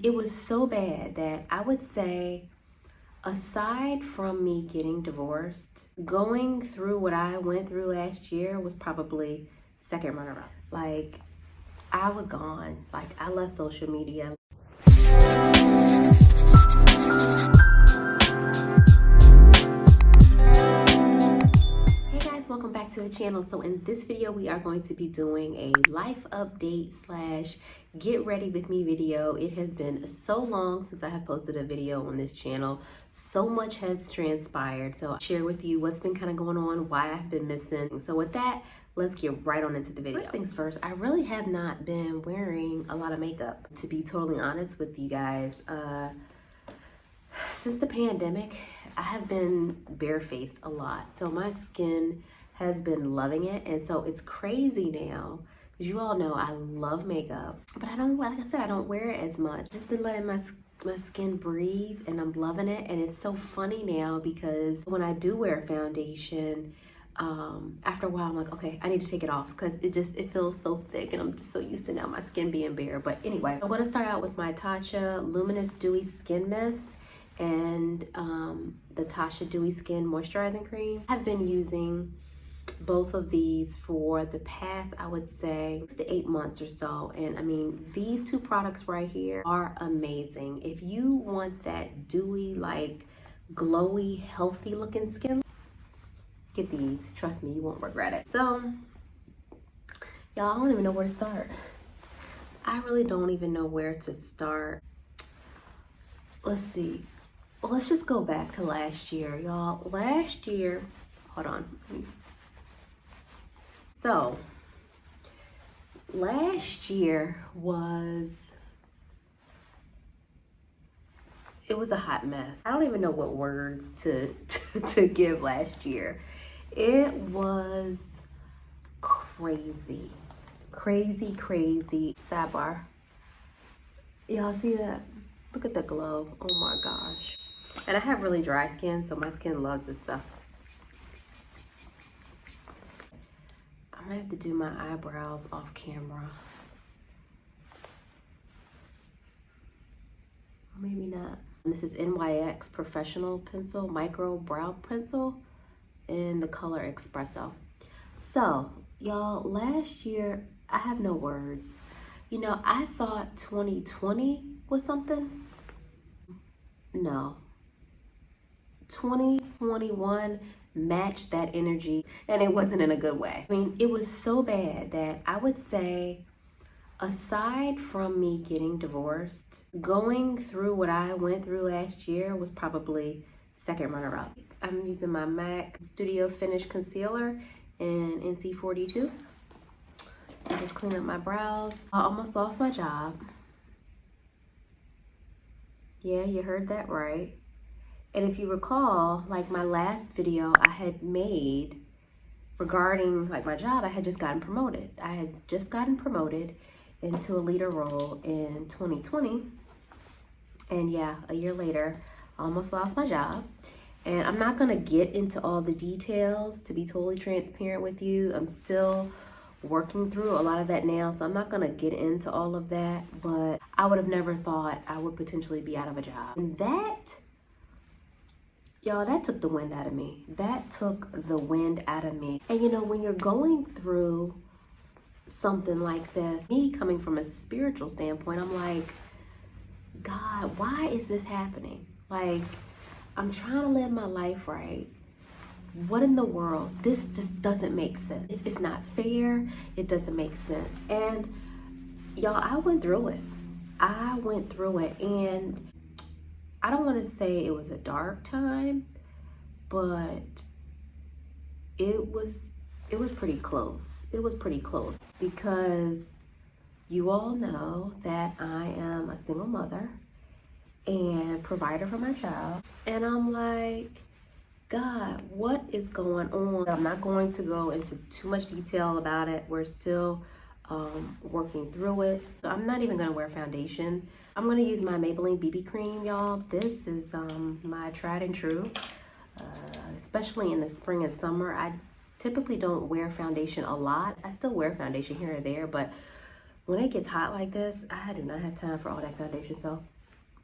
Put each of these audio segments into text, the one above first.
it was so bad that I would say, aside from me getting divorced, going through what I went through last year was probably second runner-up. Like, I was gone. Like, I left social media. Welcome back to the channel. So in this video we are going to be doing a life update slash get ready with me video. It has been so long since I have posted a video on this channel. So much has transpired, so I'll share with you what's been kind of going on, why I've been missing. So with that, let's get right on into the video. First things first, I really have not been wearing a lot of makeup, to be totally honest with you guys. Since the pandemic, I have been barefaced a lot, so my skin has been loving it. And so it's crazy now, because you all know I love makeup, but I don't, like I said, I don't wear it as much. Just been letting my skin breathe, and I'm loving it. And it's so funny now, because when I do wear foundation, after a while I'm like, okay, I need to take it off, because it feels so thick, and I'm just so used to now my skin being bare. But anyway, I want to start out with my Tatcha Luminous Dewy Skin Mist and the Tatcha Dewy Skin Moisturizing Cream. I've been using both of these for the past, I would say, 6 to 8 months or so. And I mean, these two products right here are amazing. If you want that dewy, like glowy, healthy looking skin, get these. Trust me, you won't regret it. So, y'all, I don't even know where to start. I really don't even know where to start. Let's see. Well, let's just go back to last year, y'all. Last year, hold on. So, last year it was a hot mess. I don't even know what words to give last year. It was crazy. Crazy, crazy. Sidebar. Y'all see that? Look at the glow. Oh my gosh. And I have really dry skin, so my skin loves this stuff. I'm gonna have to do my eyebrows off camera. Or maybe not. This is NYX Professional Pencil, Micro Brow Pencil in the color Espresso. So, y'all, last year, I have no words. You know, I thought 2020 was something. No. 2021 matched that energy, and it wasn't in a good way. I mean, it was so bad that I would say, aside from me getting divorced, going through what I went through last year was probably second runner-up. I'm using my MAC Studio Finish Concealer in NC42. I just clean up my brows. I almost lost my job. Yeah, you heard that right. And if you recall, like my last video I had made regarding like my job, I had just gotten promoted. I had just gotten promoted into a leader role in 2020. And yeah, a year later, I almost lost my job. And I'm not gonna get into all the details, to be totally transparent with you. I'm still working through a lot of that now, so I'm not gonna get into all of that, but I would have never thought I would potentially be out of a job. And that, y'all, that took the wind out of me. That took the wind out of me. And you know, when you're going through something like this, me coming from a spiritual standpoint, I'm like, God, why is this happening? Like, I'm trying to live my life right. What in the world? This just doesn't make sense. It's not fair. It doesn't make sense. And y'all, I went through it. And I don't want to say it was a dark time, but it was pretty close. It was pretty close, because you all know that I am a single mother and provider for my child. And I'm like, God, what is going on? I'm not going to go into too much detail about it. We're still working through it. So I'm not even gonna wear foundation. I'm gonna use my Maybelline BB cream, y'all. This is my tried and true, especially in the spring and summer. I typically don't wear foundation a lot. I still wear foundation here or there, but when it gets hot like this, I do not have time for all that foundation. So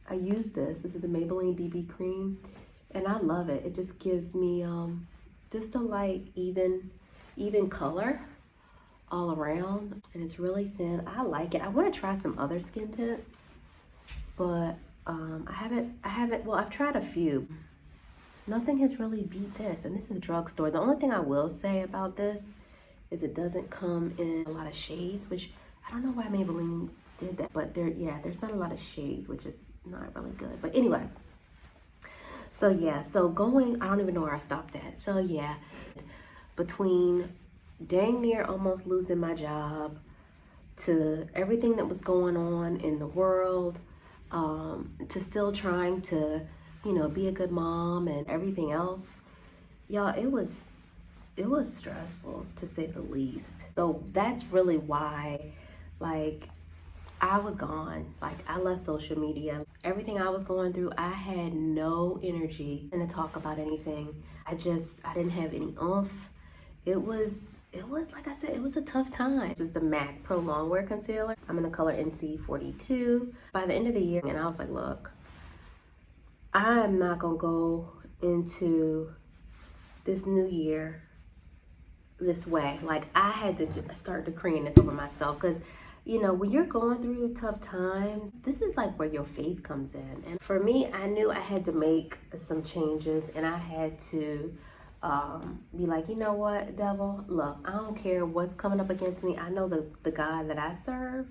I use this. This is the Maybelline BB cream, and I love it. It just gives me just a light, even color all around, and it's really thin. I like it. I want to try some other skin tints, but I haven't. Well, I've tried a few. Nothing has really beat this, and this is drugstore. The only thing I will say about this is it doesn't come in a lot of shades, which I don't know why Maybelline did that, but there's not a lot of shades, which is not really good. But anyway, so yeah, so going, I don't even know where I stopped at. So yeah, between dang near almost losing my job to everything that was going on in the world, to still trying to, you know, be a good mom and everything else, y'all, it was stressful, to say the least. So that's really why, like, I was gone. Like, I left social media. Everything I was going through, I had no energy to talk about anything. I didn't have any oomph. It was, like I said, it was a tough time. This is the MAC Pro Longwear Concealer. I'm in the color NC42. By the end of the year, and I was like, look, I'm not gonna go into this new year this way. Like, I had to start decreeing this over myself, because, you know, when you're going through tough times, this is like where your faith comes in. And for me, I knew I had to make some changes, and I had to be like, you know what, devil, look, I don't care what's coming up against me. I know the God that I serve,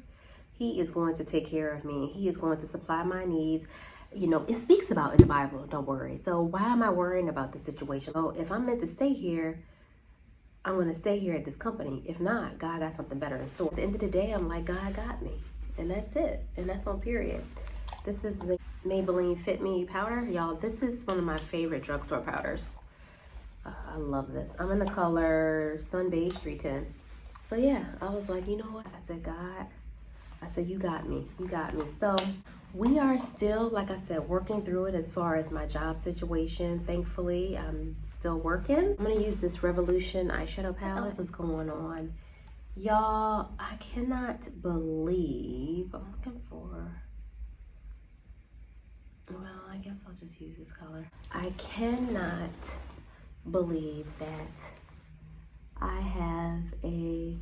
he is going to take care of me. He is going to supply my needs. You know, it speaks about in the Bible, don't worry. So why am I worrying about the situation? Oh, if I'm meant to stay here, I'm going to stay here at this company. If not, God got something better in store. At the end of the day, I'm like, God got me. And that's it. And that's on period. This is the Maybelline Fit Me powder. Y'all, this is one of my favorite drugstore powders. I love this. I'm in the color Sun Beige 310. So yeah, I was like, you know what? I said, God, I said, you got me. You got me. So we are still, like I said, working through it as far as my job situation. Thankfully, I'm still working. I'm going to use this Revolution eyeshadow palette. This is going on. Y'all, I cannot believe, I'm looking for, well, I guess I'll just use this color. I cannot believe that I have a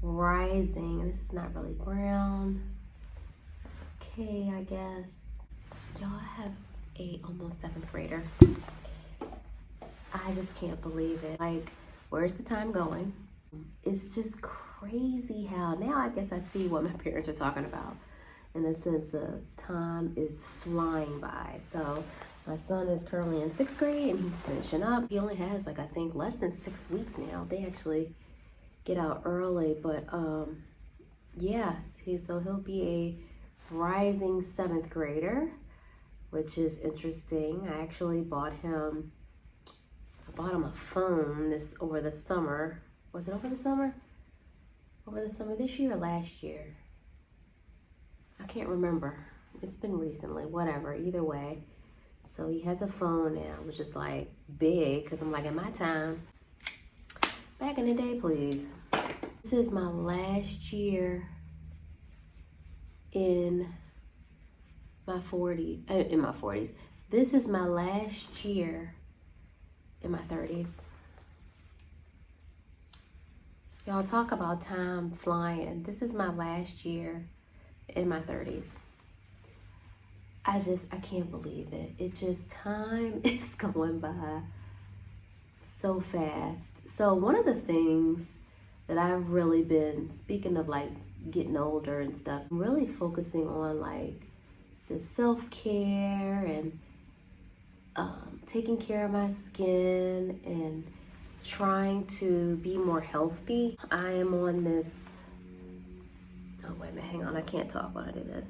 rising, and this is not really brown. That's okay, I guess. Y'all, I have a almost 7th grader. I just can't believe it. Like, where's the time going? It's just crazy how now I guess I see what my parents are talking about, in the sense of time is flying by. So my son is currently in 6th grade and he's finishing up. He only has, like, I think less than 6 weeks now. They actually get out early, but yeah, so he'll be a rising 7th grader, which is interesting. I actually bought him a phone over the summer. Was it over the summer? Over the summer this year or last year? I can't remember. It's been recently, whatever, either way. So he has a phone now, which is like big, because I'm like, in my time, back in the day, please. This is my last year in my 40s. This is my last year in my 30s. Y'all, talk about time flying. This is my last year in my 30s. I can't believe it. It just, time is going by so fast. So one of the things that I've really been, speaking of like getting older and stuff, I'm really focusing on like just self-care and taking care of my skin and trying to be more healthy. I am on this, oh wait a minute, hang on, I can't talk while I do this.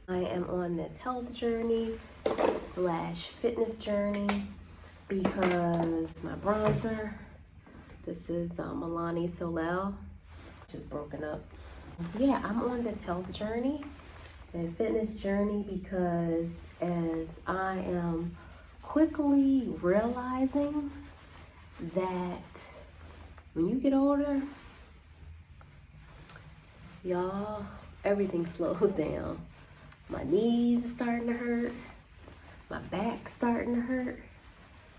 I am on this health journey / fitness journey because my bronzer, this is Milani Soleil, just broken up. Yeah, I'm on this health journey and fitness journey because as I am quickly realizing that when you get older, y'all, everything slows down. My knees are starting to hurt. My back's starting to hurt.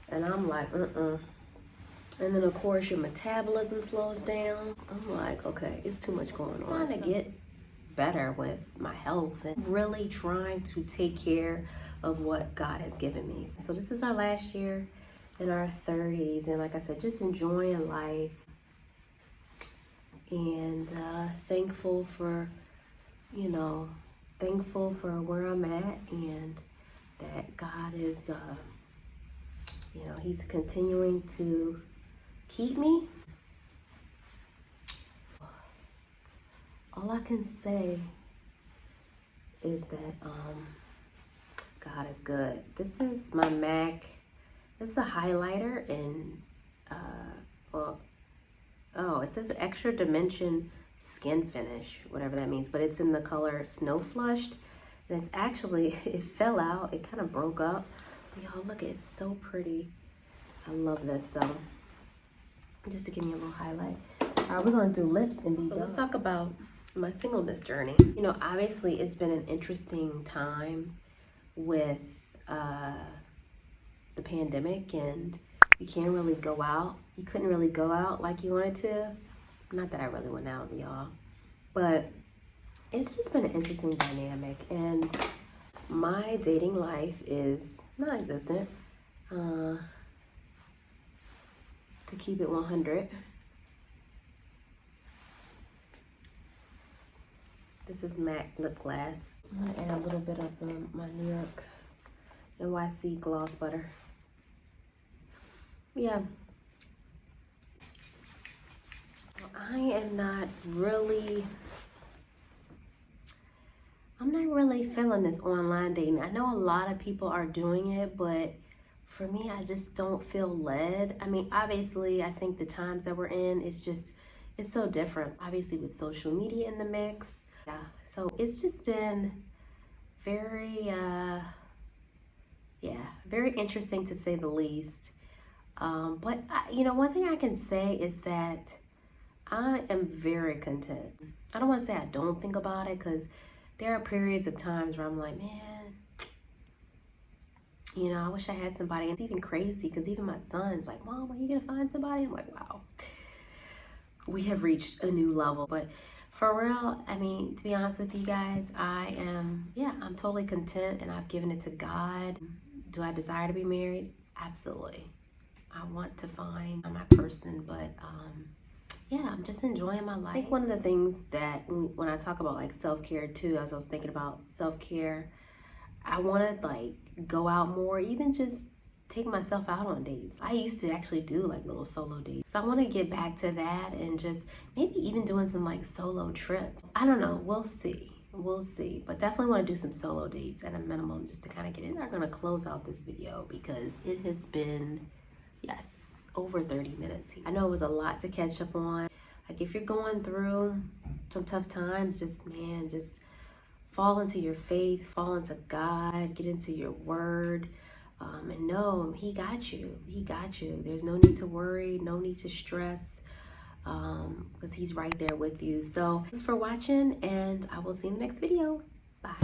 And I'm like, And then of course your metabolism slows down. I'm like, okay, it's too much going on. I'm trying to get better with my health and really trying to take care of what God has given me. So this is our last year in our 30s. And like I said, just enjoying life and thankful for where I'm at and that God is, He's continuing to keep me. All I can say is that God is good. This is my MAC. This is a highlighter in, it says extra dimension skin finish, whatever that means, but it's in the color Snow Flushed. And it's actually, it fell out, it kind of broke up. But y'all look, it's so pretty. I love this. So just to give me a little highlight. All right, we're gonna do lips and be done. Let's talk about my singleness journey. Obviously it's been an interesting time with the pandemic, and you can't really go out. You couldn't really go out like you wanted to. Not that I really went out, y'all, but it's just been an interesting dynamic, and my dating life is non-existent, to keep it 100. This is MAC lip gloss. I'm gonna add a little bit of my New York NYC gloss butter. Yeah. I'm not really feeling this online dating. I know a lot of people are doing it, but for me, I just don't feel led. I mean, obviously, I think the times that we're in, it's so different. Obviously, with social media in the mix. Yeah, so it's just been very, very interesting to say the least. But, one thing I can say is that I am very content. I don't want to say I don't think about it, because there are periods of times where I'm like, man, I wish I had somebody. It's even crazy because even my son's like, Mom, are you going to find somebody? I'm like, wow, we have reached a new level. But for real, I mean, to be honest with you guys, I'm totally content, and I've given it to God. Do I desire to be married? Absolutely. I want to find my person, but I'm just enjoying my life. I think one of the things that when I talk about like self-care too, as I was thinking about self-care, I want to like go out more, even just take myself out on dates. I used to actually do like little solo dates. So I want to get back to that and just maybe even doing some like solo trips. I don't know, we'll see. But definitely want to do some solo dates at a minimum, just to kind of get in. We're going to close out this video because it has been, over 30 minutes. I know it was a lot to catch up on. Like if you're going through some tough times, just fall into your faith, fall into God, get into your word, and know He got you. He got you. There's no need to worry, no need to stress, because He's right there with you. So thanks for watching, and I will see you in the next video. Bye.